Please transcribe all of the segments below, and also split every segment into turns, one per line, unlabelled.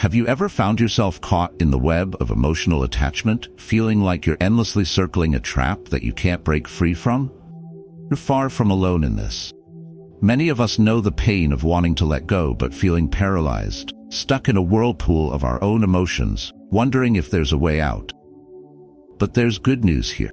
Have you ever found yourself caught in the web of emotional attachment, feeling like you're endlessly circling a trap that you can't break free from? You're far from alone in this. Many of us know the pain of wanting to let go but feeling paralyzed, stuck in a whirlpool of our own emotions, wondering if there's a way out. But there's good news here.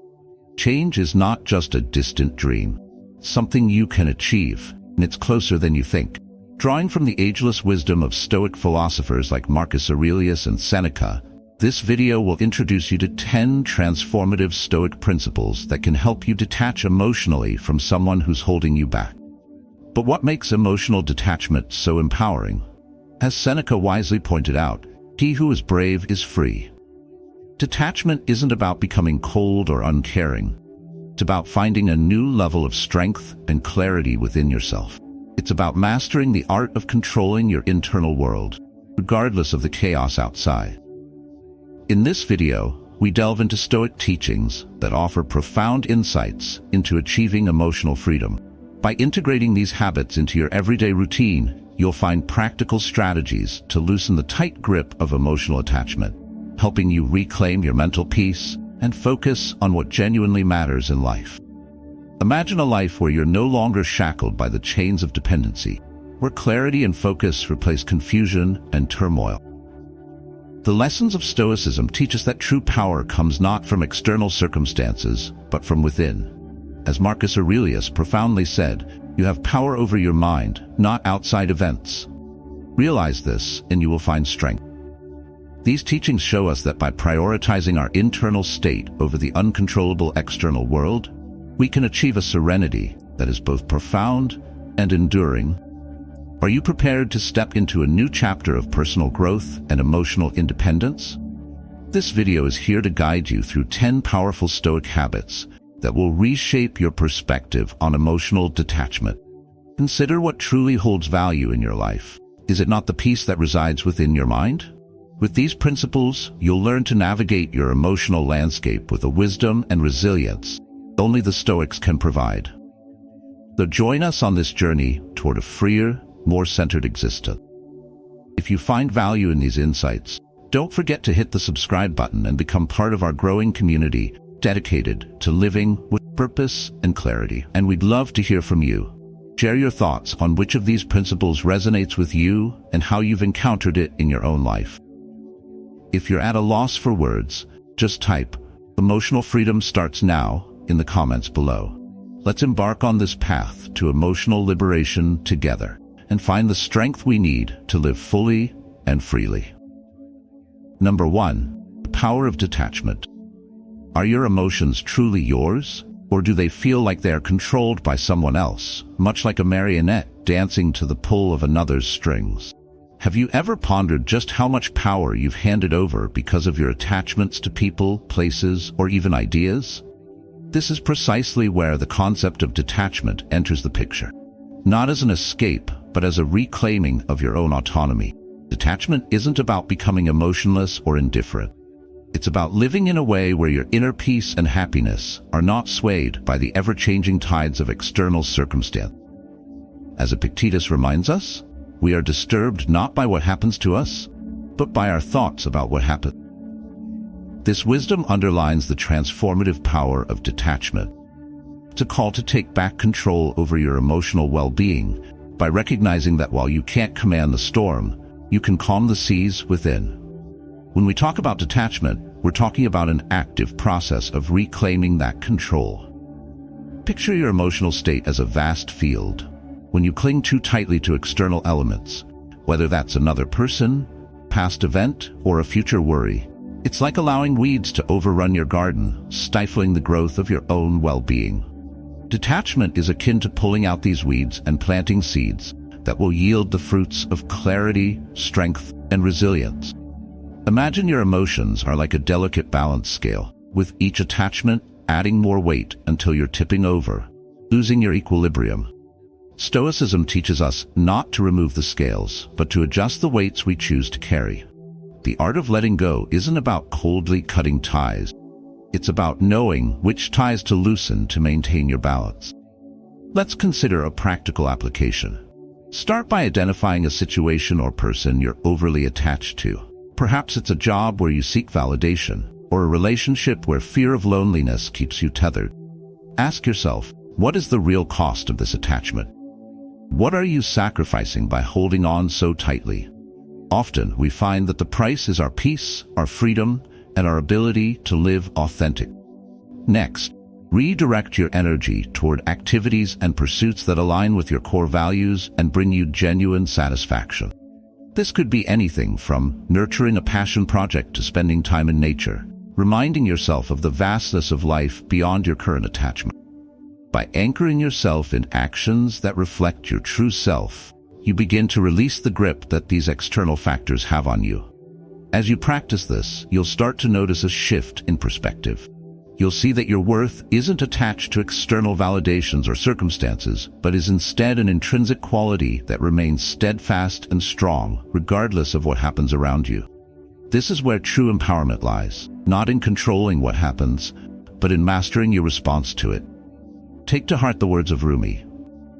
Change is not just a distant dream, something you can achieve, and it's closer than you think. Drawing from the ageless wisdom of Stoic philosophers like Marcus Aurelius and Seneca, this video will introduce you to 10 transformative Stoic principles that can help you detach emotionally from someone who's holding you back. But what makes emotional detachment so empowering? As Seneca wisely pointed out, he who is brave is free. Detachment isn't about becoming cold or uncaring. It's about finding a new level of strength and clarity within yourself. It's about mastering the art of controlling your internal world, regardless of the chaos outside. In this video, we delve into Stoic teachings that offer profound insights into achieving emotional freedom. By integrating these habits into your everyday routine, you'll find practical strategies to loosen the tight grip of emotional attachment, helping you reclaim your mental peace and focus on what genuinely matters in life. Imagine a life where you're no longer shackled by the chains of dependency, where clarity and focus replace confusion and turmoil. The lessons of Stoicism teach us that true power comes not from external circumstances, but from within. As Marcus Aurelius profoundly said, you have power over your mind, not outside events. Realize this, and you will find strength. These teachings show us that by prioritizing our internal state over the uncontrollable external world, we can achieve a serenity that is both profound and enduring. Are you prepared to step into a new chapter of personal growth and emotional independence? This video is here to guide you through 10 powerful Stoic habits that will reshape your perspective on emotional detachment. Consider what truly holds value in your life. Is it not the peace that resides within your mind? With these principles, you'll learn to navigate your emotional landscape with a wisdom and resilience only the Stoics can provide. So join us on this journey toward a freer, more centered existence. If you find value in these insights, don't forget to hit the subscribe button and become part of our growing community dedicated to living with purpose and clarity. And we'd love to hear from you. Share your thoughts on which of these principles resonates with you and how you've encountered it in your own life. If you're at a loss for words, just type "Emotional freedom starts now" in the comments below. Let's embark on this path to emotional liberation together and find the strength we need to live fully and freely. Number 1. The power of detachment. Are your emotions truly yours, or do they feel like they are controlled by someone else, much like a marionette dancing to the pull of another's strings? Have you ever pondered just how much power you've handed over because of your attachments to people, places, or even ideas? This is precisely where the concept of detachment enters the picture. Not as an escape, but as a reclaiming of your own autonomy. Detachment isn't about becoming emotionless or indifferent. It's about living in a way where your inner peace and happiness are not swayed by the ever-changing tides of external circumstance. As Epictetus reminds us, we are disturbed not by what happens to us, but by our thoughts about what happened. This wisdom underlines the transformative power of detachment. It's a call to take back control over your emotional well-being by recognizing that while you can't command the storm, you can calm the seas within. When we talk about detachment, we're talking about an active process of reclaiming that control. Picture your emotional state as a vast field. When you cling too tightly to external elements, whether that's another person, past event, or a future worry, it's like allowing weeds to overrun your garden, stifling the growth of your own well-being. Detachment is akin to pulling out these weeds and planting seeds that will yield the fruits of clarity, strength, and resilience. Imagine your emotions are like a delicate balance scale, with each attachment adding more weight until you're tipping over, losing your equilibrium. Stoicism teaches us not to remove the scales, but to adjust the weights we choose to carry. The art of letting go isn't about coldly cutting ties. It's about knowing which ties to loosen to maintain your balance. Let's consider a practical application. Start by identifying a situation or person you're overly attached to. Perhaps it's a job where you seek validation, or a relationship where fear of loneliness keeps you tethered. Ask yourself, what is the real cost of this attachment? What are you sacrificing by holding on so tightly? Often, we find that the price is our peace, our freedom, and our ability to live authentic. Next, redirect your energy toward activities and pursuits that align with your core values and bring you genuine satisfaction. This could be anything from nurturing a passion project to spending time in nature, reminding yourself of the vastness of life beyond your current attachment. By anchoring yourself in actions that reflect your true self, you begin to release the grip that these external factors have on you. As you practice this, you'll start to notice a shift in perspective. You'll see that your worth isn't attached to external validations or circumstances, but is instead an intrinsic quality that remains steadfast and strong, regardless of what happens around you. This is where true empowerment lies, not in controlling what happens, but in mastering your response to it. Take to heart the words of Rumi.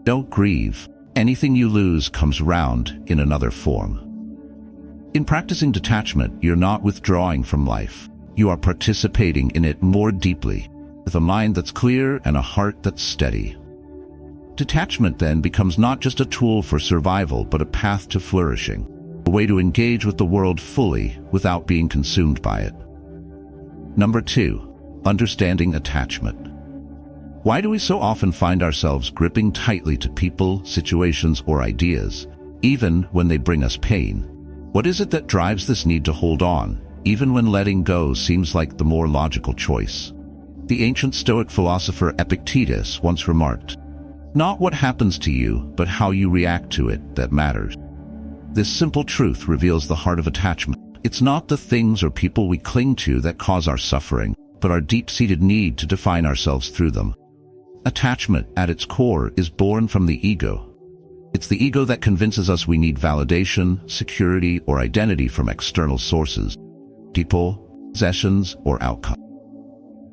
Don't grieve. Anything you lose comes round in another form. In practicing detachment, you're not withdrawing from life. You are participating in it more deeply, with a mind that's clear and a heart that's steady. Detachment then becomes not just a tool for survival, but a path to flourishing, a way to engage with the world fully without being consumed by it. Number 2, understanding attachment. Why do we so often find ourselves gripping tightly to people, situations, or ideas, even when they bring us pain? What is it that drives this need to hold on, even when letting go seems like the more logical choice? The ancient Stoic philosopher Epictetus once remarked, "Not what happens to you, but how you react to it that matters." This simple truth reveals the heart of attachment. It's not the things or people we cling to that cause our suffering, but our deep-seated need to define ourselves through them. Attachment, at its core, is born from the ego. It's the ego that convinces us we need validation, security, or identity from external sources, people, possessions, or outcomes.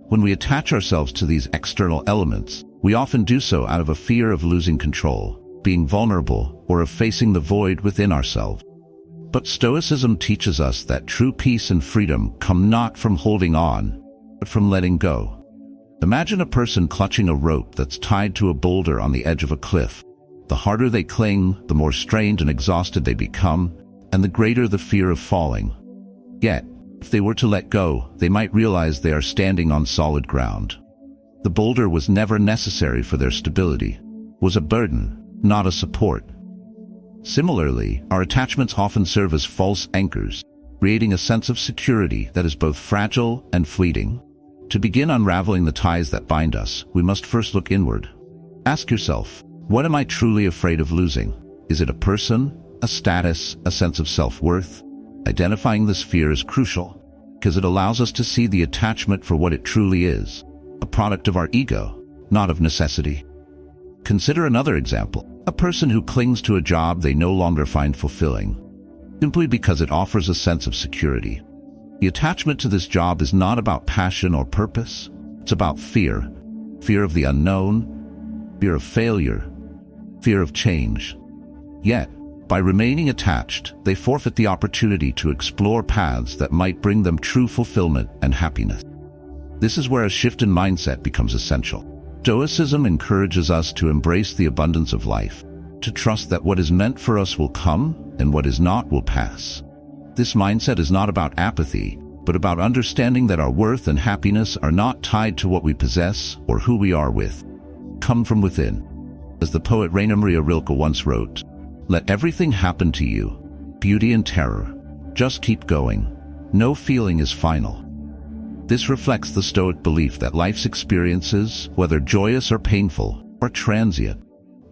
When we attach ourselves to these external elements, we often do so out of a fear of losing control, being vulnerable, or of facing the void within ourselves. But Stoicism teaches us that true peace and freedom come not from holding on, but from letting go. Imagine a person clutching a rope that's tied to a boulder on the edge of a cliff. The harder they cling, the more strained and exhausted they become, and the greater the fear of falling. Yet, if they were to let go, they might realize they are standing on solid ground. The boulder was never necessary for their stability, was a burden, not a support. Similarly, our attachments often serve as false anchors, creating a sense of security that is both fragile and fleeting. To begin unraveling the ties that bind us, we must first look inward. Ask yourself, what am I truly afraid of losing? Is it a person, a status, a sense of self-worth? Identifying this fear is crucial, because it allows us to see the attachment for what it truly is, a product of our ego, not of necessity. Consider another example, a person who clings to a job they no longer find fulfilling, simply because it offers a sense of security. The attachment to this job is not about passion or purpose. It's about fear. Fear of the unknown, fear of failure, fear of change. Yet, by remaining attached, they forfeit the opportunity to explore paths that might bring them true fulfillment and happiness. This is where a shift in mindset becomes essential. Stoicism encourages us to embrace the abundance of life, to trust that what is meant for us will come and what is not will pass. This mindset is not about apathy, but about understanding that our worth and happiness are not tied to what we possess or who we are with. Come from within. As the poet Rainer Maria Rilke once wrote, "Let everything happen to you, beauty and terror. Just keep going. No feeling is final." This reflects the Stoic belief that life's experiences, whether joyous or painful, are transient,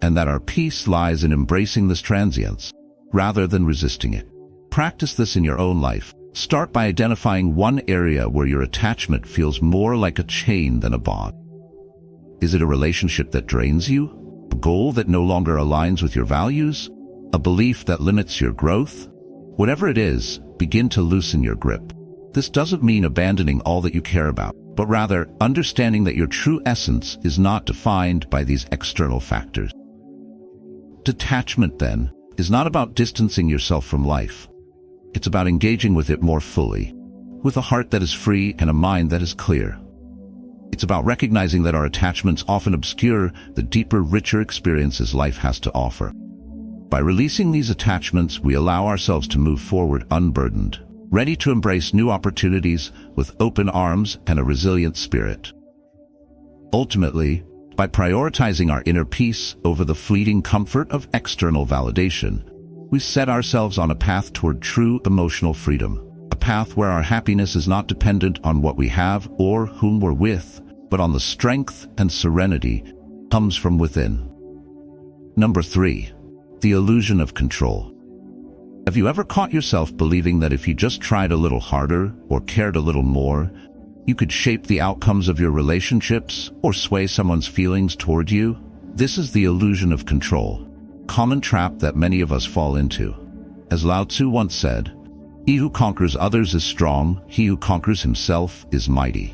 and that our peace lies in embracing this transience, rather than resisting it. Practice this in your own life. Start by identifying one area where your attachment feels more like a chain than a bond. Is it a relationship that drains you? A goal that no longer aligns with your values? A belief that limits your growth? Whatever it is, begin to loosen your grip. This doesn't mean abandoning all that you care about, but rather understanding that your true essence is not defined by these external factors. Detachment, then, is not about distancing yourself from life. It's about engaging with it more fully, with a heart that is free and a mind that is clear. It's about recognizing that our attachments often obscure the deeper, richer experiences life has to offer. By releasing these attachments, we allow ourselves to move forward unburdened, ready to embrace new opportunities with open arms and a resilient spirit. Ultimately, by prioritizing our inner peace over the fleeting comfort of external validation, we set ourselves on a path toward true emotional freedom, a path where our happiness is not dependent on what we have or whom we're with, but on the strength and serenity that comes from within. Number 3. The illusion of control. Have you ever caught yourself believing that if you just tried a little harder or cared a little more, you could shape the outcomes of your relationships or sway someone's feelings toward you? This is the illusion of control, a common trap that many of us fall into. As Lao Tzu once said, "He who conquers others is strong, he who conquers himself is mighty."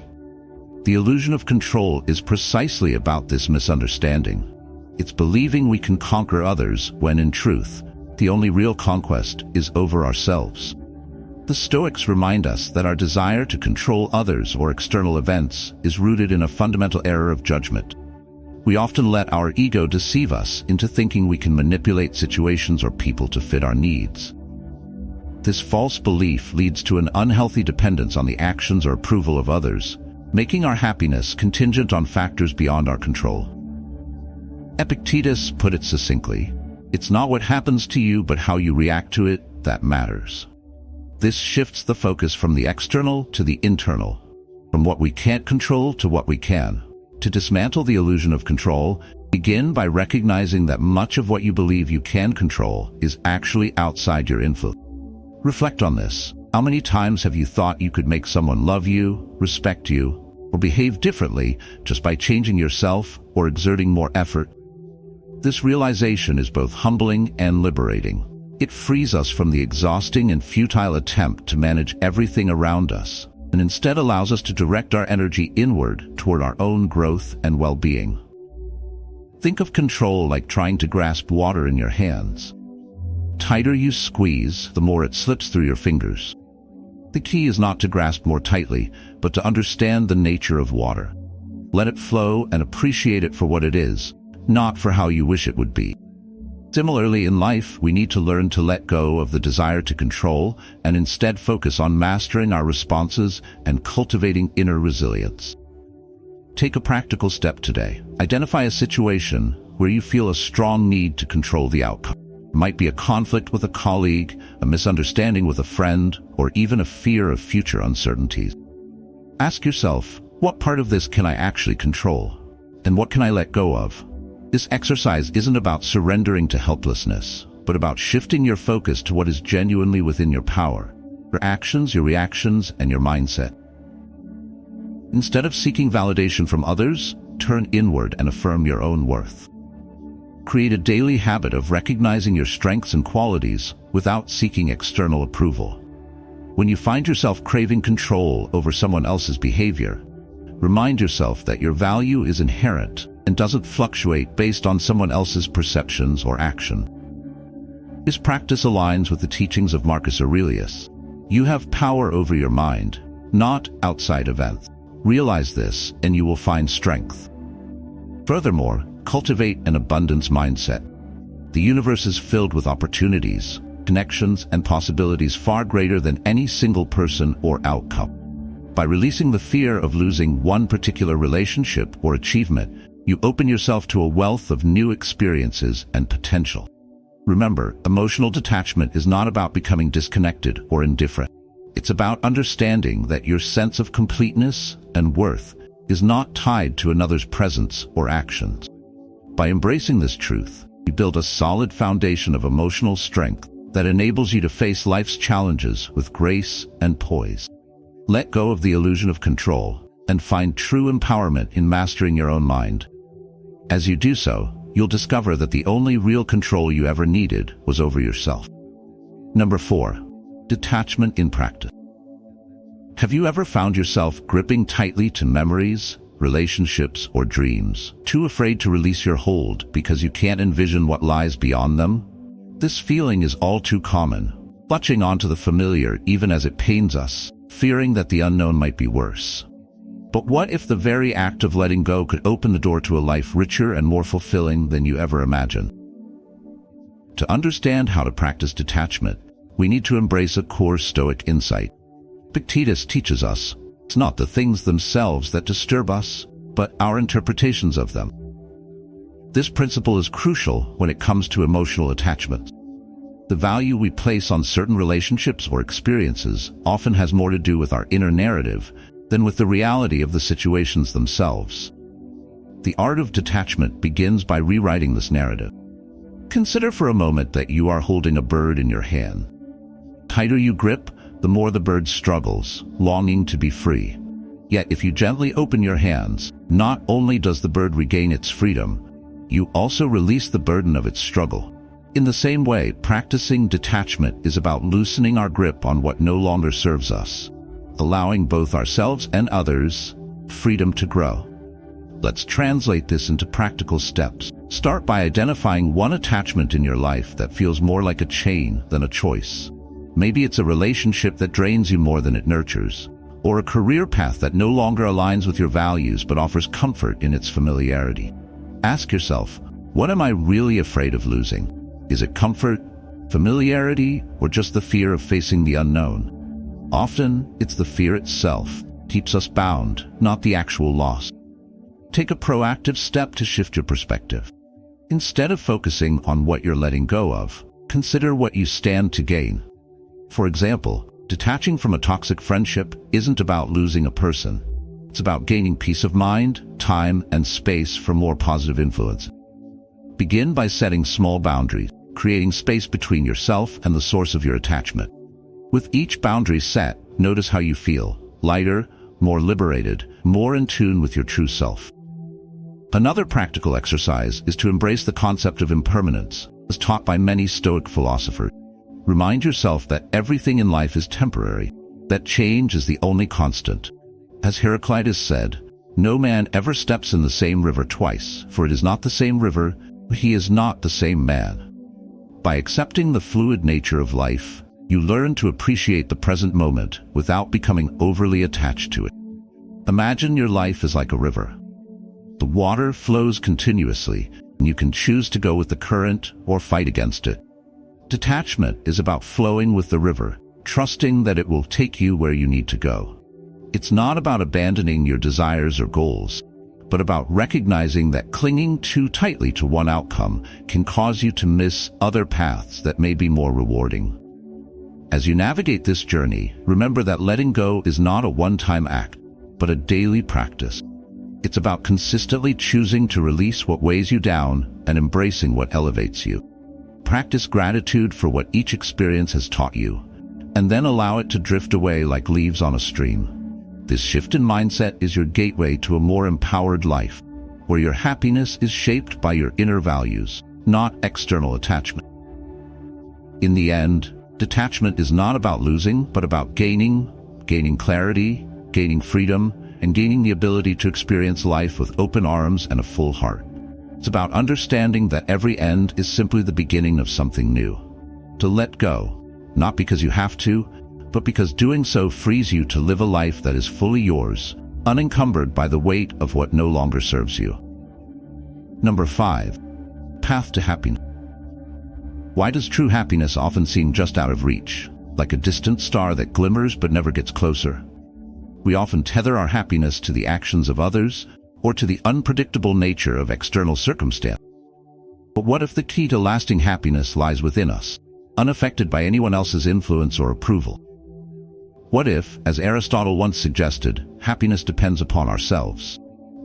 The illusion of control is precisely about this misunderstanding. It's believing we can conquer others when, in truth, the only real conquest is over ourselves. The Stoics remind us that our desire to control others or external events is rooted in a fundamental error of judgment. We often let our ego deceive us into thinking we can manipulate situations or people to fit our needs. This false belief leads to an unhealthy dependence on the actions or approval of others, making our happiness contingent on factors beyond our control. Epictetus put it succinctly, "It's not what happens to you but how you react to it that matters." This shifts the focus from the external to the internal, from what we can't control to what we can. To dismantle the illusion of control, begin by recognizing that much of what you believe you can control is actually outside your influence. Reflect on this. How many times have you thought you could make someone love you, respect you, or behave differently just by changing yourself or exerting more effort? This realization is both humbling and liberating. It frees us from the exhausting and futile attempt to manage everything around us, and instead allows us to direct our energy inward toward our own growth and well-being. Think of control like trying to grasp water in your hands. The tighter you squeeze, the more it slips through your fingers. The key is not to grasp more tightly, but to understand the nature of water. Let it flow and appreciate it for what it is, not for how you wish it would be. Similarly, in life, we need to learn to let go of the desire to control and instead focus on mastering our responses and cultivating inner resilience. Take a practical step today. Identify a situation where you feel a strong need to control the outcome. It might be a conflict with a colleague, a misunderstanding with a friend, or even a fear of future uncertainties. Ask yourself, what part of this can I actually control? And what can I let go of? This exercise isn't about surrendering to helplessness, but about shifting your focus to what is genuinely within your power, your actions, your reactions, and your mindset. Instead of seeking validation from others, turn inward and affirm your own worth. Create a daily habit of recognizing your strengths and qualities without seeking external approval. When you find yourself craving control over someone else's behavior, remind yourself that your value is inherent and doesn't fluctuate based on someone else's perceptions or action. This practice aligns with the teachings of Marcus Aurelius. You have power over your mind, not outside events. Realize this, and you will find strength. Furthermore, cultivate an abundance mindset. The universe is filled with opportunities, connections, and possibilities far greater than any single person or outcome. By releasing the fear of losing one particular relationship or achievement, you open yourself to a wealth of new experiences and potential. Remember, emotional detachment is not about becoming disconnected or indifferent. It's about understanding that your sense of completeness and worth is not tied to another's presence or actions. By embracing this truth, you build a solid foundation of emotional strength that enables you to face life's challenges with grace and poise. Let go of the illusion of control and find true empowerment in mastering your own mind. As you do so, you'll discover that the only real control you ever needed was over yourself. Number 4. Detachment in practice. Have you ever found yourself gripping tightly to memories, relationships, or dreams, too afraid to release your hold because you can't envision what lies beyond them? This feeling is all too common, clutching onto the familiar even as it pains us, fearing that the unknown might be worse. But what if the very act of letting go could open the door to a life richer and more fulfilling than you ever imagined? To understand how to practice detachment, we need to embrace a core Stoic insight. Epictetus teaches us, it's not the things themselves that disturb us, but our interpretations of them. This principle is crucial when it comes to emotional attachment. The value we place on certain relationships or experiences often has more to do with our inner narrative than with the reality of the situations themselves. The art of detachment begins by rewriting this narrative. Consider for a moment that you are holding a bird in your hand. The tighter you grip, the more the bird struggles, longing to be free. Yet if you gently open your hands, not only does the bird regain its freedom, you also release the burden of its struggle. In the same way, practicing detachment is about loosening our grip on what no longer serves us, allowing both ourselves and others freedom to grow. Let's translate this into practical steps. Start by identifying one attachment in your life that feels more like a chain than a choice. Maybe it's a relationship that drains you more than it nurtures, or a career path that no longer aligns with your values but offers comfort in its familiarity. Ask yourself, what am I really afraid of losing? Is it comfort, familiarity, or just the fear of facing the unknown? Often, it's the fear itself keeps us bound, not the actual loss. Take a proactive step to shift your perspective. Instead of focusing on what you're letting go of, consider what you stand to gain. For example, detaching from a toxic friendship isn't about losing a person. It's about gaining peace of mind, time, and space for more positive influence. Begin by setting small boundaries, creating space between yourself and the source of your attachment. With each boundary set, notice how you feel: lighter, more liberated, more in tune with your true self. Another practical exercise is to embrace the concept of impermanence, as taught by many Stoic philosophers. Remind yourself that everything in life is temporary, that change is the only constant. As Heraclitus said, no man ever steps in the same river twice, for it is not the same river, he is not the same man. By accepting the fluid nature of life, you learn to appreciate the present moment without becoming overly attached to it. Imagine your life is like a river. The water flows continuously, and you can choose to go with the current or fight against it. Detachment is about flowing with the river, trusting that it will take you where you need to go. It's not about abandoning your desires or goals, but about recognizing that clinging too tightly to one outcome can cause you to miss other paths that may be more rewarding. As you navigate this journey, remember that letting go is not a one-time act, but a daily practice. It's about consistently choosing to release what weighs you down and embracing what elevates you. Practice gratitude for what each experience has taught you, and then allow it to drift away like leaves on a stream. This shift in mindset is your gateway to a more empowered life, where your happiness is shaped by your inner values, not external attachment. In the end, detachment is not about losing, but about gaining clarity, gaining freedom, and gaining the ability to experience life with open arms and a full heart. It's about understanding that every end is simply the beginning of something new. To let go, not because you have to, but because doing so frees you to live a life that is fully yours, unencumbered by the weight of what no longer serves you. Number 5. Path to happiness. Why does true happiness often seem just out of reach, like a distant star that glimmers but never gets closer? We often tether our happiness to the actions of others or to the unpredictable nature of external circumstance. But what if the key to lasting happiness lies within us, unaffected by anyone else's influence or approval? What if, as Aristotle once suggested, happiness depends upon ourselves?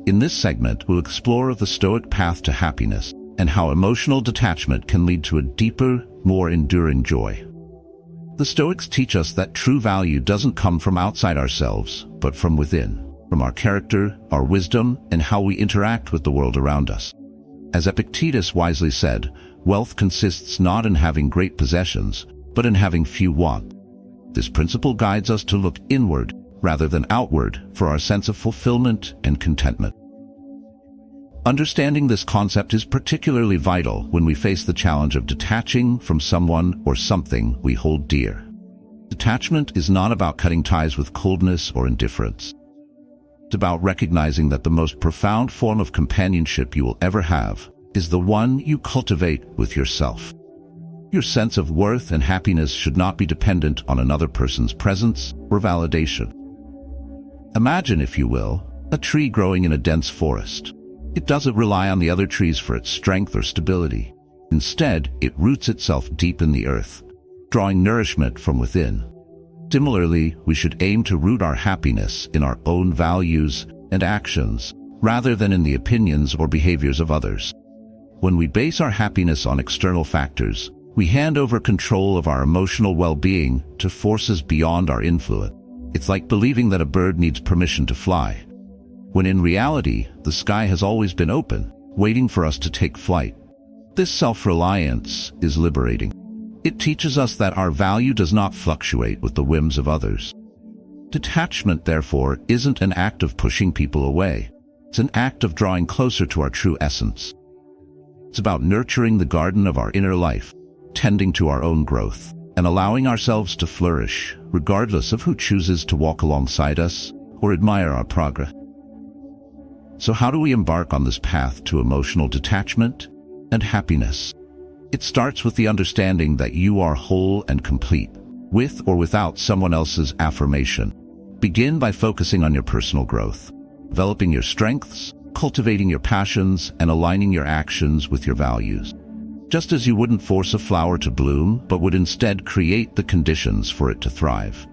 In this segment, we'll explore the Stoic path to happiness and how emotional detachment can lead to a deeper, more enduring joy. The Stoics teach us that true value doesn't come from outside ourselves, but from within, from our character, our wisdom, and how we interact with the world around us. As Epictetus wisely said, wealth consists not in having great possessions, but in having few wants. This principle guides us to look inward, rather than outward, for our sense of fulfillment and contentment. Understanding this concept is particularly vital when we face the challenge of detaching from someone or something we hold dear. Detachment is not about cutting ties with coldness or indifference. It's about recognizing that the most profound form of companionship you will ever have is the one you cultivate with yourself. Your sense of worth and happiness should not be dependent on another person's presence or validation. Imagine, if you will, a tree growing in a dense forest. It doesn't rely on the other trees for its strength or stability. Instead, it roots itself deep in the earth, drawing nourishment from within. Similarly, we should aim to root our happiness in our own values and actions, rather than in the opinions or behaviors of others. When we base our happiness on external factors, we hand over control of our emotional well-being to forces beyond our influence. It's like believing that a bird needs permission to fly, when in reality, the sky has always been open, waiting for us to take flight. This self-reliance is liberating. It teaches us that our value does not fluctuate with the whims of others. Detachment, therefore, isn't an act of pushing people away. It's an act of drawing closer to our true essence. It's about nurturing the garden of our inner life, tending to our own growth, and allowing ourselves to flourish, regardless of who chooses to walk alongside us or admire our progress. So how do we embark on this path to emotional detachment and happiness? It starts with the understanding that you are whole and complete, with or without someone else's affirmation. Begin by focusing on your personal growth, developing your strengths, cultivating your passions, and aligning your actions with your values. Just as you wouldn't force a flower to bloom, but would instead create the conditions for it to thrive.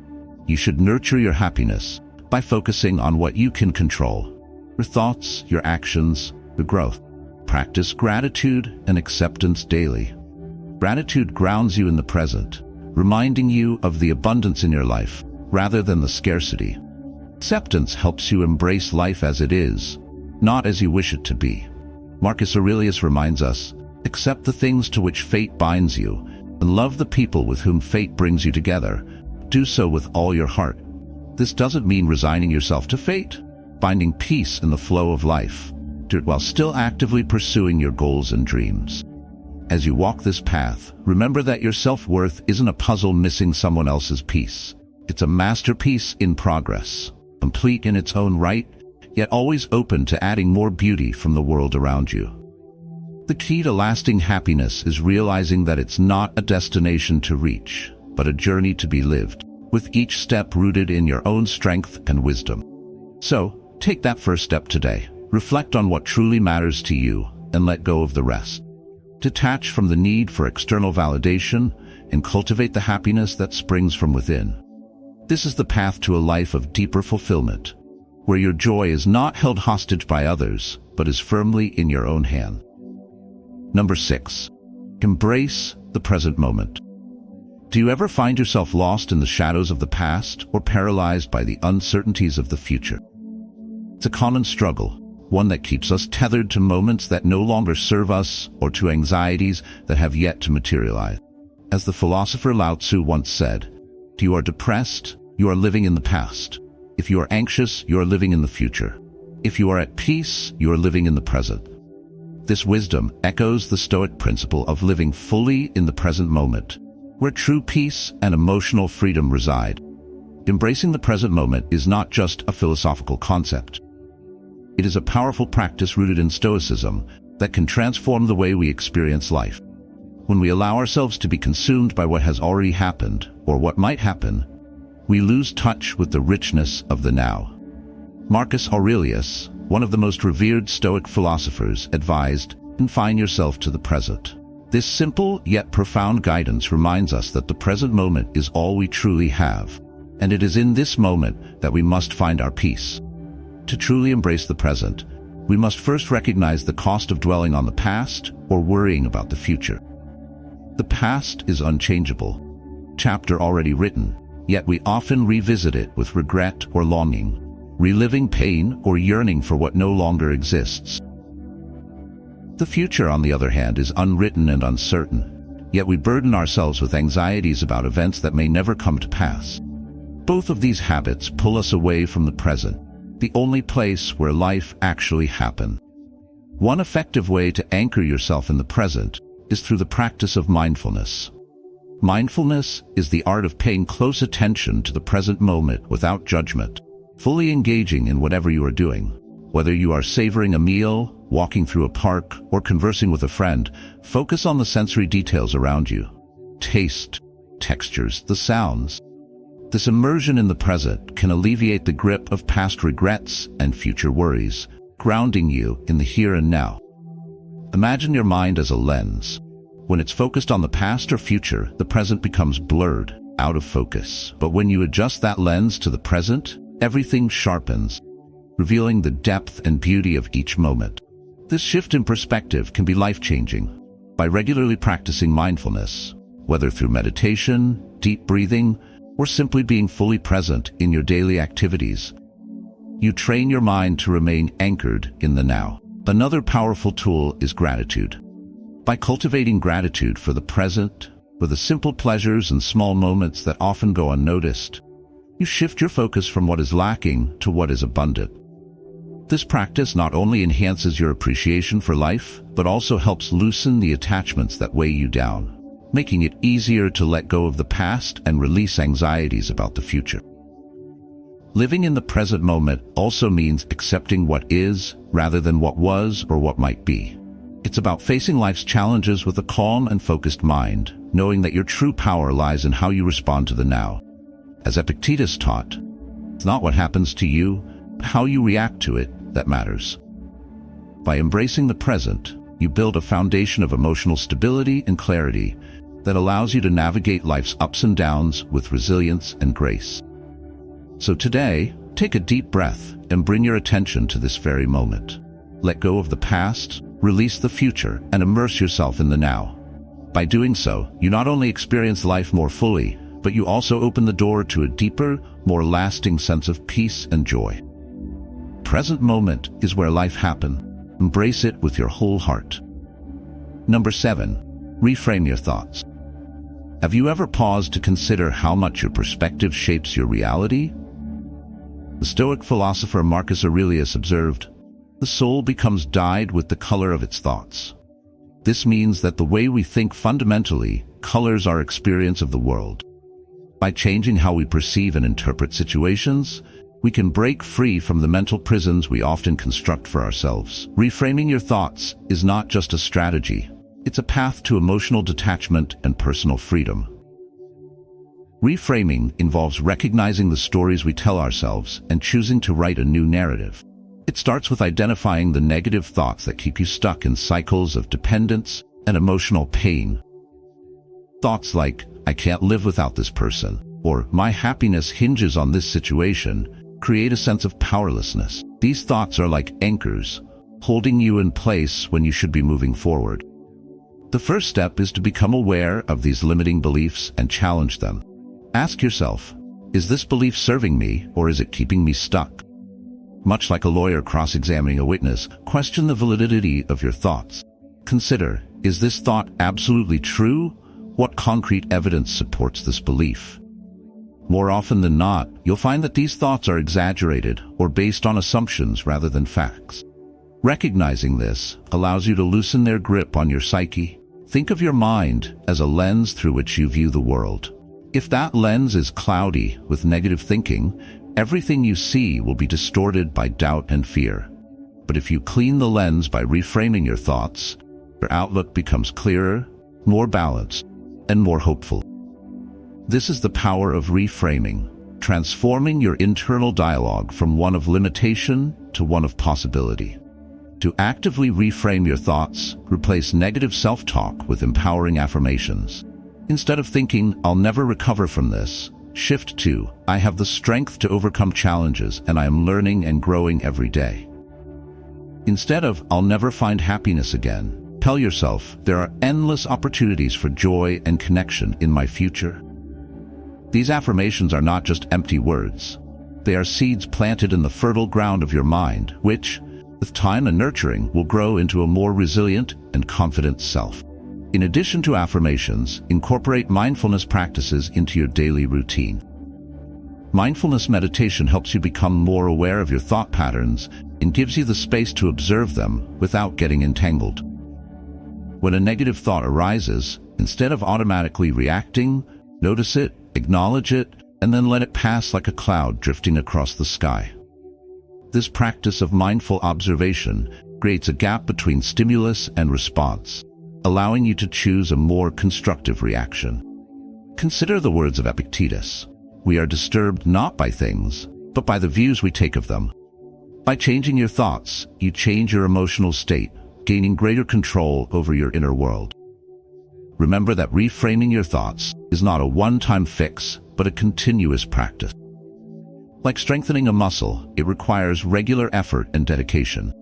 You should nurture your happiness by focusing on what you can control: your thoughts, your actions, your growth. Practice gratitude and acceptance daily. Gratitude grounds you in the present, reminding you of the abundance in your life rather than the scarcity. Acceptance helps you embrace life as it is, not as you wish it to be. Marcus Aurelius reminds us, accept the things to which fate binds you, and love the people with whom fate brings you together. Do so with all your heart. This doesn't mean resigning yourself to fate, finding peace in the flow of life, while still actively pursuing your goals and dreams. As you walk this path, remember that your self-worth isn't a puzzle missing someone else's piece. It's a masterpiece in progress, complete in its own right, yet always open to adding more beauty from the world around you. The key to lasting happiness is realizing that it's not a destination to reach, but a journey to be lived, with each step rooted in your own strength and wisdom. So, take that first step today. Reflect on what truly matters to you and let go of the rest. Detach from the need for external validation and cultivate the happiness that springs from within. This is the path to a life of deeper fulfillment, where your joy is not held hostage by others, but is firmly in your own hand. Number 6. Embrace the present moment. Do you ever find yourself lost in the shadows of the past or paralyzed by the uncertainties of the future? It's a common struggle, one that keeps us tethered to moments that no longer serve us or to anxieties that have yet to materialize. As the philosopher Lao Tzu once said, if you are depressed, you are living in the past. If you are anxious, you are living in the future. If you are at peace, you are living in the present. This wisdom echoes the Stoic principle of living fully in the present moment, where true peace and emotional freedom reside. Embracing the present moment is not just a philosophical concept. It is a powerful practice rooted in Stoicism that can transform the way we experience life. When we allow ourselves to be consumed by what has already happened or what might happen, we lose touch with the richness of the now. Marcus Aurelius, one of the most revered Stoic philosophers, advised, confine yourself to the present. This simple yet profound guidance reminds us that the present moment is all we truly have, and it is in this moment that we must find our peace. To truly embrace the present, we must first recognize the cost of dwelling on the past or worrying about the future. The past is unchangeable, chapter already written, yet we often revisit it with regret or longing, reliving pain or yearning for what no longer exists. The future, on the other hand, is unwritten and uncertain, yet we burden ourselves with anxieties about events that may never come to pass. Both of these habits pull us away from the present, the only place where life actually happens. One effective way to anchor yourself in the present is through the practice of mindfulness. Mindfulness is the art of paying close attention to the present moment without judgment, fully engaging in whatever you are doing. Whether you are savoring a meal, walking through a park, or conversing with a friend, focus on the sensory details around you. Taste, textures, the sounds. This immersion in the present can alleviate the grip of past regrets and future worries, grounding you in the here and now. Imagine your mind as a lens. When it's focused on the past or future, the present becomes blurred, out of focus. But when you adjust that lens to the present, everything sharpens, revealing the depth and beauty of each moment. This shift in perspective can be life-changing. By regularly practicing mindfulness, whether through meditation, deep breathing, or simply being fully present in your daily activities, you train your mind to remain anchored in the now. Another powerful tool is gratitude. By cultivating gratitude for the present, for the simple pleasures and small moments that often go unnoticed, you shift your focus from what is lacking to what is abundant. This practice not only enhances your appreciation for life, but also helps loosen the attachments that weigh you down, making it easier to let go of the past and release anxieties about the future. Living in the present moment also means accepting what is rather than what was or what might be. It's about facing life's challenges with a calm and focused mind, knowing that your true power lies in how you respond to the now. As Epictetus taught, it's not what happens to you, but how you react to it that matters. By embracing the present, you build a foundation of emotional stability and clarity that allows you to navigate life's ups and downs with resilience and grace. So today, take a deep breath and bring your attention to this very moment. Let go of the past, release the future, and immerse yourself in the now. By doing so, you not only experience life more fully, but you also open the door to a deeper, more lasting sense of peace and joy. Present moment is where life happens. Embrace it with your whole heart. Number 7, reframe your thoughts. Have you ever paused to consider how much your perspective shapes your reality? The Stoic philosopher Marcus Aurelius observed, "The soul becomes dyed with the color of its thoughts." This means that the way we think fundamentally colors our experience of the world. By changing how we perceive and interpret situations, we can break free from the mental prisons we often construct for ourselves. Reframing your thoughts is not just a strategy, it's a path to emotional detachment and personal freedom. Reframing involves recognizing the stories we tell ourselves and choosing to write a new narrative. It starts with identifying the negative thoughts that keep you stuck in cycles of dependence and emotional pain. Thoughts like, "I can't live without this person," or "my happiness hinges on this situation," create a sense of powerlessness. These thoughts are like anchors, holding you in place when you should be moving forward. The first step is to become aware of these limiting beliefs and challenge them. Ask yourself, is this belief serving me or is it keeping me stuck? Much like a lawyer cross-examining a witness, question the validity of your thoughts. Consider, is this thought absolutely true? What concrete evidence supports this belief? More often than not, you'll find that these thoughts are exaggerated or based on assumptions rather than facts. Recognizing this allows you to loosen their grip on your psyche. Think of your mind as a lens through which you view the world. If that lens is cloudy with negative thinking, everything you see will be distorted by doubt and fear. But if you clean the lens by reframing your thoughts, your outlook becomes clearer, more balanced, and more hopeful. This is the power of reframing, transforming your internal dialogue from one of limitation to one of possibility. To actively reframe your thoughts, replace negative self-talk with empowering affirmations. Instead of thinking, "I'll never recover from this," shift to, "I have the strength to overcome challenges and I am learning and growing every day." Instead of, "I'll never find happiness again," tell yourself, "There are endless opportunities for joy and connection in my future." These affirmations are not just empty words. They are seeds planted in the fertile ground of your mind, which, with time and nurturing, will grow into a more resilient and confident self. In addition to affirmations, incorporate mindfulness practices into your daily routine. Mindfulness meditation helps you become more aware of your thought patterns and gives you the space to observe them without getting entangled. When a negative thought arises, instead of automatically reacting, notice it, acknowledge it, and then let it pass like a cloud drifting across the sky. This practice of mindful observation creates a gap between stimulus and response, allowing you to choose a more constructive reaction. Consider the words of Epictetus. We are disturbed not by things, but by the views we take of them. By changing your thoughts, you change your emotional state, gaining greater control over your inner world. Remember that reframing your thoughts is not a one-time fix, but a continuous practice. Like strengthening a muscle, it requires regular effort and dedication.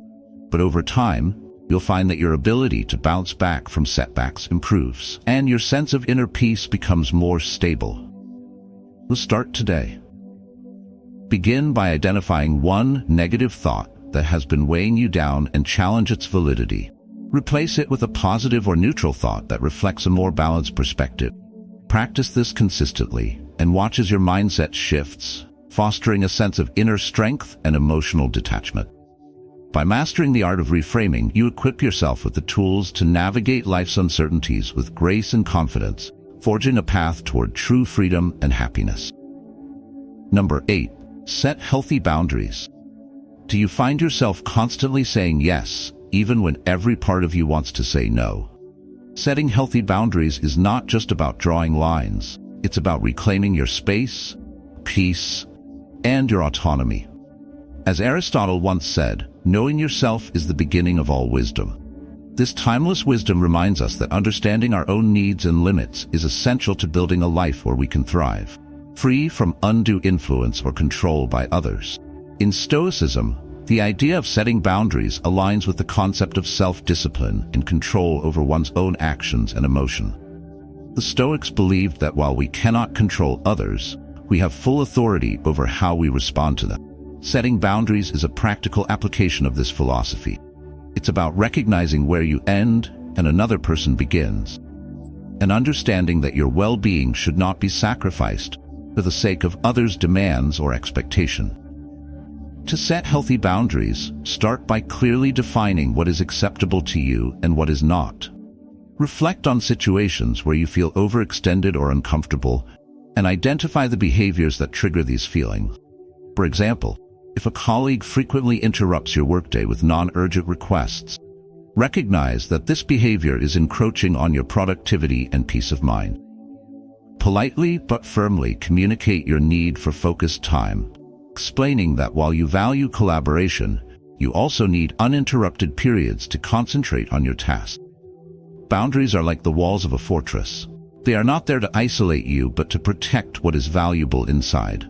But over time, you'll find that your ability to bounce back from setbacks improves, and your sense of inner peace becomes more stable. Let's start today. Begin by identifying one negative thought that has been weighing you down and challenge its validity. Replace it with a positive or neutral thought that reflects a more balanced perspective. Practice this consistently and watch as your mindset shifts, fostering a sense of inner strength and emotional detachment. By mastering the art of reframing, you equip yourself with the tools to navigate life's uncertainties with grace and confidence, forging a path toward true freedom and happiness. Number 8. Set healthy boundaries. Do you find yourself constantly saying yes, even when every part of you wants to say no? Setting healthy boundaries is not just about drawing lines. It's about reclaiming your space, peace, and your autonomy. As Aristotle once said, knowing yourself is the beginning of all wisdom. This timeless wisdom reminds us that understanding our own needs and limits is essential to building a life where we can thrive, free from undue influence or control by others. In Stoicism, the idea of setting boundaries aligns with the concept of self-discipline and control over one's own actions and emotion. The Stoics believed that while we cannot control others, we have full authority over how we respond to them. Setting boundaries is a practical application of this philosophy. It's about recognizing where you end and another person begins, and understanding that your well-being should not be sacrificed for the sake of others' demands or expectation. To set healthy boundaries, start by clearly defining what is acceptable to you and what is not. Reflect on situations where you feel overextended or uncomfortable, and identify the behaviors that trigger these feelings. For example, if a colleague frequently interrupts your workday with non-urgent requests, recognize that this behavior is encroaching on your productivity and peace of mind. Politely but firmly communicate your need for focused time, explaining that while you value collaboration, you also need uninterrupted periods to concentrate on your task. Boundaries are like the walls of a fortress. They are not there to isolate you, but to protect what is valuable inside.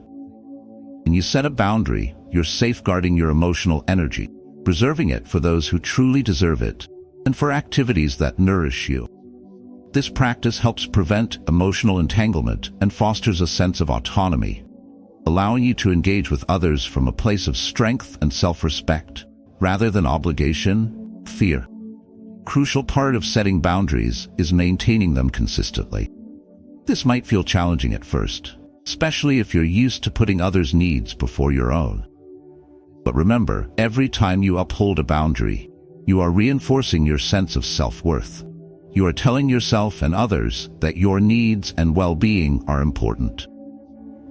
When you set a boundary, you're safeguarding your emotional energy, preserving it for those who truly deserve it, and for activities that nourish you. This practice helps prevent emotional entanglement and fosters a sense of autonomy, allowing you to engage with others from a place of strength and self-respect, rather than obligation, fear. Crucial part of setting boundaries is maintaining them consistently. This might feel challenging at first, especially if you're used to putting others' needs before your own. But remember, every time you uphold a boundary, you are reinforcing your sense of self-worth. You are telling yourself and others that your needs and well-being are important.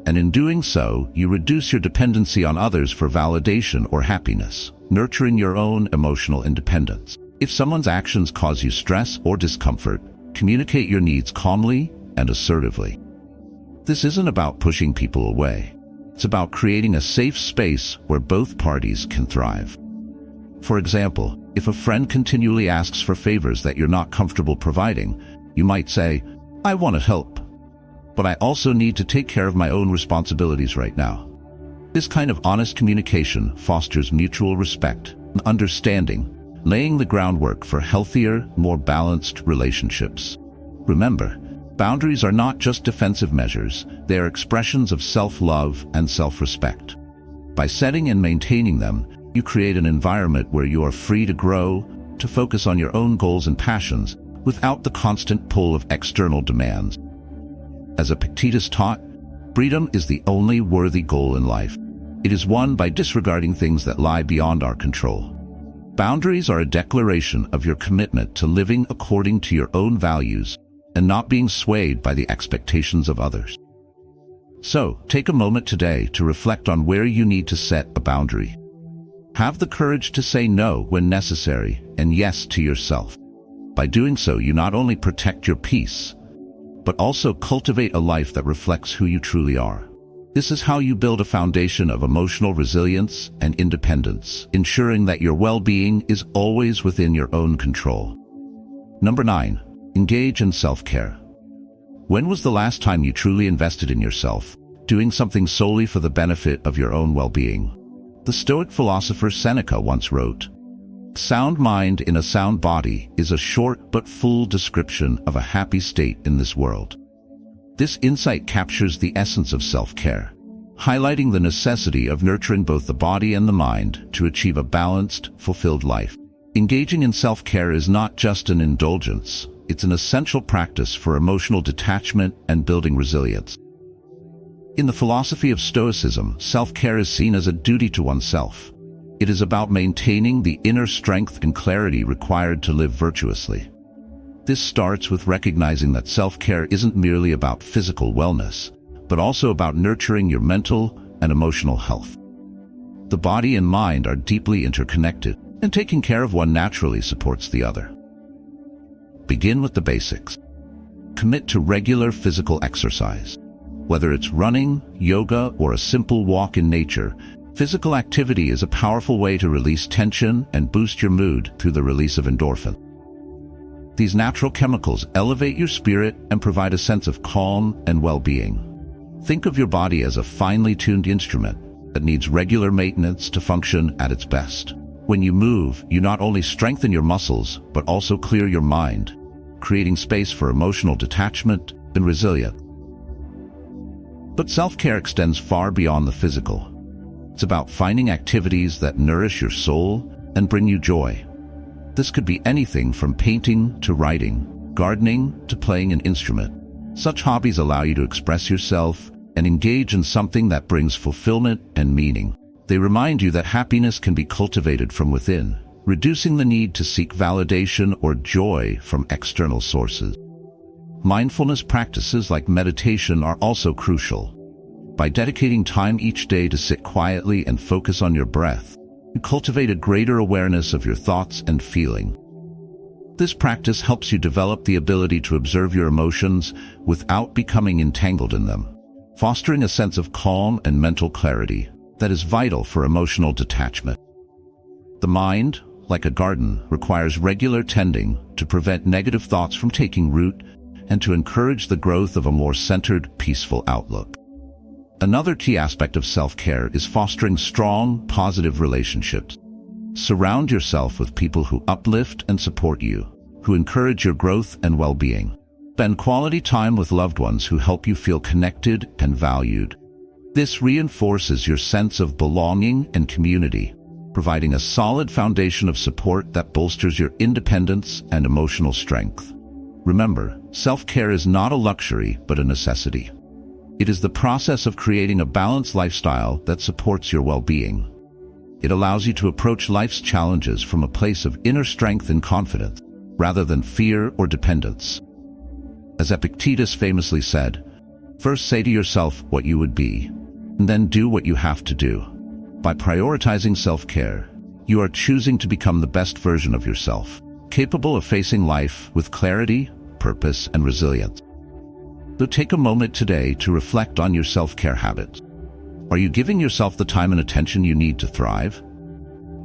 And in doing so, you reduce your dependency on others for validation or happiness, nurturing your own emotional independence. If someone's actions cause you stress or discomfort, communicate your needs calmly and assertively. This isn't about pushing people away. It's about creating a safe space where both parties can thrive. For example, if a friend continually asks for favors that you're not comfortable providing, you might say, "I want to help, but I also need to take care of my own responsibilities right now." This kind of honest communication fosters mutual respect and understanding, laying the groundwork for healthier, more balanced relationships. Remember, boundaries are not just defensive measures, they are expressions of self-love and self-respect. By setting and maintaining them, you create an environment where you are free to grow, to focus on your own goals and passions, without the constant pull of external demands. As Epictetus taught, Freedom is the only worthy goal in life. It is won by disregarding things that lie beyond our control. Boundaries are a declaration of your commitment to living according to your own values and not being swayed by the expectations of others. So, take a moment today to reflect on where you need to set a boundary. Have the courage to say no when necessary and yes to yourself. By doing so, you not only protect your peace, but also cultivate a life that reflects who you truly are. This is how you build a foundation of emotional resilience and independence, ensuring that your well-being is always within your own control. Number 9. Engage in self-care. When was the last time you truly invested in yourself, doing something solely for the benefit of your own well-being? The Stoic philosopher Seneca once wrote, "Sound mind in a sound body is a short but full description of a happy state in this world." This insight captures the essence of self-care, highlighting the necessity of nurturing both the body and the mind to achieve a balanced, fulfilled life. Engaging in self-care is not just an indulgence, it's an essential practice for emotional detachment and building resilience. In the philosophy of Stoicism, self-care is seen as a duty to oneself. It is about maintaining the inner strength and clarity required to live virtuously. This starts with recognizing that self-care isn't merely about physical wellness, but also about nurturing your mental and emotional health. The body and mind are deeply interconnected, and taking care of one naturally supports the other. Begin with the basics. Commit to regular physical exercise. Whether it's running, yoga, or a simple walk in nature, physical activity is a powerful way to release tension and boost your mood through the release of endorphin. These natural chemicals elevate your spirit and provide a sense of calm and well-being. Think of your body as a finely tuned instrument that needs regular maintenance to function at its best. When you move, you not only strengthen your muscles, but also clear your mind, creating space for emotional detachment and resilience. But self-care extends far beyond the physical. It's about finding activities that nourish your soul and bring you joy. This could be anything from painting to writing, gardening to playing an instrument. Such hobbies allow you to express yourself and engage in something that brings fulfillment and meaning. They remind you that happiness can be cultivated from within, reducing the need to seek validation or joy from external sources. Mindfulness practices like meditation are also crucial. By dedicating time each day to sit quietly and focus on your breath, you cultivate a greater awareness of your thoughts and feelings. This practice helps you develop the ability to observe your emotions without becoming entangled in them, fostering a sense of calm and mental clarity that is vital for emotional detachment. The mind, like a garden, requires regular tending to prevent negative thoughts from taking root and to encourage the growth of a more centered, peaceful outlook. Another key aspect of self-care is fostering strong, positive relationships. Surround yourself with people who uplift and support you, who encourage your growth and well-being. Spend quality time with loved ones who help you feel connected and valued. This reinforces your sense of belonging and community, providing a solid foundation of support that bolsters your independence and emotional strength. Remember, self-care is not a luxury but a necessity. It is the process of creating a balanced lifestyle that supports your well-being. It allows you to approach life's challenges from a place of inner strength and confidence, rather than fear or dependence. As Epictetus famously said, "First say to yourself what you would be, and then do what you have to do." By prioritizing self-care, you are choosing to become the best version of yourself, capable of facing life with clarity, purpose, and resilience. So take a moment today to reflect on your self-care habits. Are you giving yourself the time and attention you need to thrive?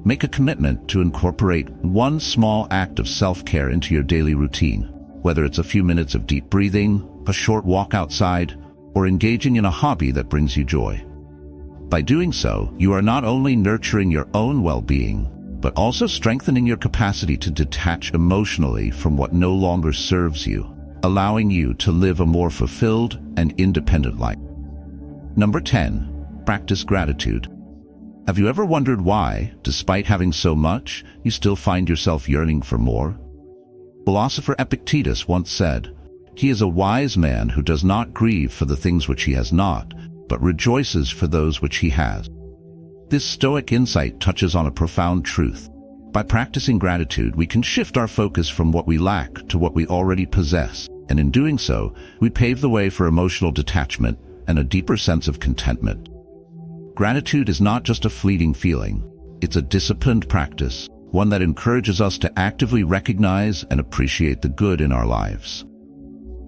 Make a commitment to incorporate one small act of self-care into your daily routine, whether it's a few minutes of deep breathing, a short walk outside, or engaging in a hobby that brings you joy. By doing so, you are not only nurturing your own well-being, but also strengthening your capacity to detach emotionally from what no longer serves you, allowing you to live a more fulfilled and independent life. Number 10. Practice gratitude. Have you ever wondered why, despite having so much, you still find yourself yearning for more? Philosopher Epictetus once said, He is a wise man who does not grieve for the things which he has not, but rejoices for those which he has. This Stoic insight touches on a profound truth. By practicing gratitude, we can shift our focus from what we lack to what we already possess, and in doing so, we pave the way for emotional detachment and a deeper sense of contentment. Gratitude is not just a fleeting feeling. It's a disciplined practice, one that encourages us to actively recognize and appreciate the good in our lives.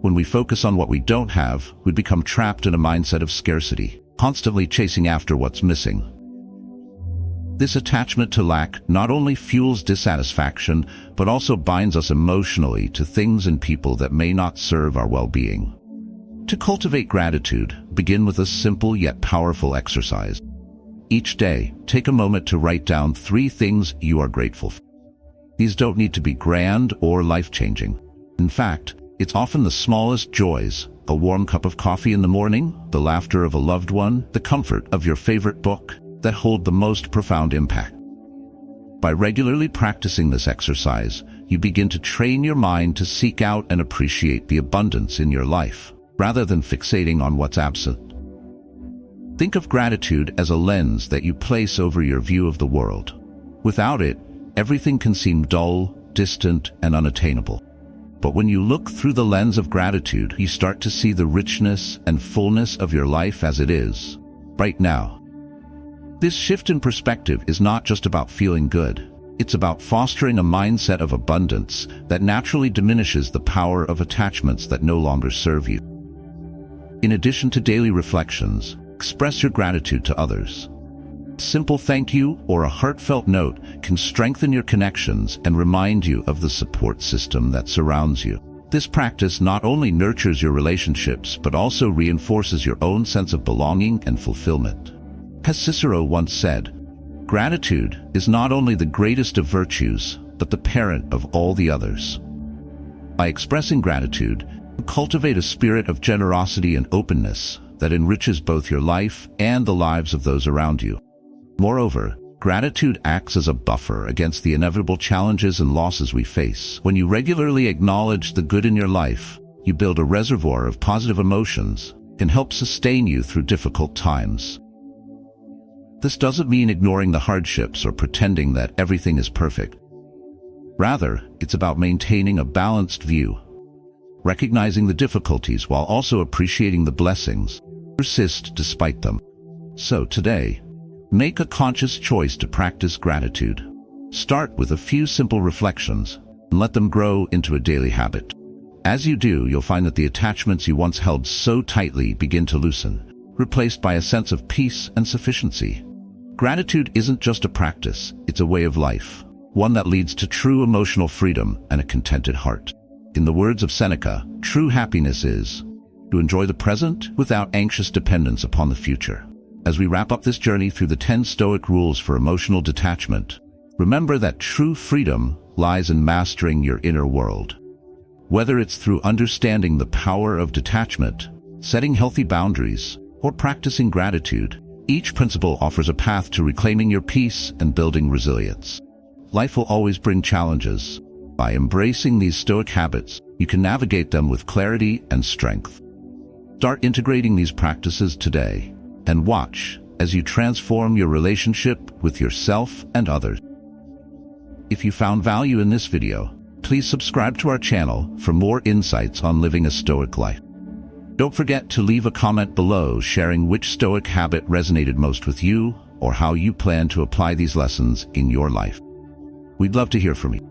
When we focus on what we don't have, we become trapped in a mindset of scarcity, constantly chasing after what's missing. This attachment to lack not only fuels dissatisfaction, but also binds us emotionally to things and people that may not serve our well-being. To cultivate gratitude, begin with a simple yet powerful exercise. Each day, take a moment to write down 3 things you are grateful for. These don't need to be grand or life-changing. In fact, it's often the smallest joys: a warm cup of coffee in the morning, the laughter of a loved one, the comfort of your favorite book, that hold the most profound impact. By regularly practicing this exercise, you begin to train your mind to seek out and appreciate the abundance in your life, rather than fixating on what's absent. Think of gratitude as a lens that you place over your view of the world. Without it, everything can seem dull, distant, and unattainable. But when you look through the lens of gratitude, you start to see the richness and fullness of your life as it is, right now. This shift in perspective is not just about feeling good. It's about fostering a mindset of abundance that naturally diminishes the power of attachments that no longer serve you. In addition to daily reflections, express your gratitude to others. A simple thank you or a heartfelt note can strengthen your connections and remind you of the support system that surrounds you. This practice not only nurtures your relationships, but also reinforces your own sense of belonging and fulfillment. As Cicero once said, gratitude is not only the greatest of virtues, but the parent of all the others. By expressing gratitude, you cultivate a spirit of generosity and openness that enriches both your life and the lives of those around you. Moreover, gratitude acts as a buffer against the inevitable challenges and losses we face. When you regularly acknowledge the good in your life, you build a reservoir of positive emotions that can help sustain you through difficult times. This doesn't mean ignoring the hardships or pretending that everything is perfect. Rather, it's about maintaining a balanced view, recognizing the difficulties while also appreciating the blessings. Persist despite them. So today, make a conscious choice to practice gratitude. Start with a few simple reflections and let them grow into a daily habit. As you do, you'll find that the attachments you once held so tightly begin to loosen, replaced by a sense of peace and sufficiency. Gratitude isn't just a practice, it's a way of life, one that leads to true emotional freedom and a contented heart. In the words of Seneca, true happiness is to enjoy the present without anxious dependence upon the future. As we wrap up this journey through the 10 Stoic rules for emotional detachment, remember that true freedom lies in mastering your inner world. Whether it's through understanding the power of detachment, setting healthy boundaries, or practicing gratitude, each principle offers a path to reclaiming your peace and building resilience. Life will always bring challenges. By embracing these Stoic habits, you can navigate them with clarity and strength. Start integrating these practices today, and watch as you transform your relationship with yourself and others. If you found value in this video, please subscribe to our channel for more insights on living a Stoic life. Don't forget to leave a comment below sharing which Stoic habit resonated most with you or how you plan to apply these lessons in your life. We'd love to hear from you.